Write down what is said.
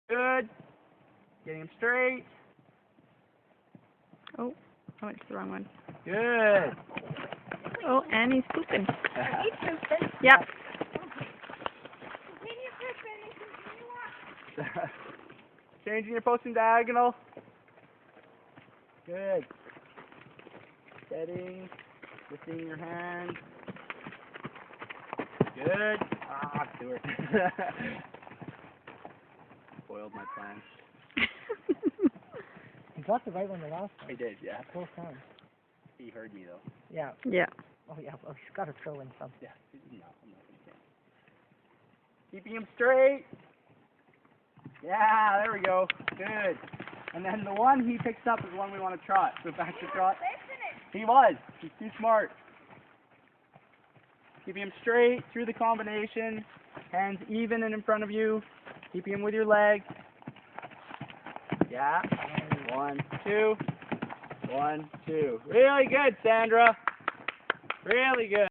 Good. Getting him straight. Oh, I went to the wrong one. Good. Oh, and he's pooping. Yep. Changing your posting diagonal. Good. Setting. Lifting your hand. Good. Ah, Stuart. Spoiled my plan. You got the right one the last time. I did, yeah. Both times. He heard me though. Yeah. Yeah. Oh yeah. Well, he's got to throw in something. Yeah. No, I'm not gonna say. Keeping him straight. Yeah, there we go. Good. And then the one he picks up is the one we want to trot. So back to trot. He was. He's too smart. Keeping him straight through the combination. Hands even and in front of you. Keeping him with your leg. Yeah. 1, 2. 1, 2. Really good, Sandra. Really good.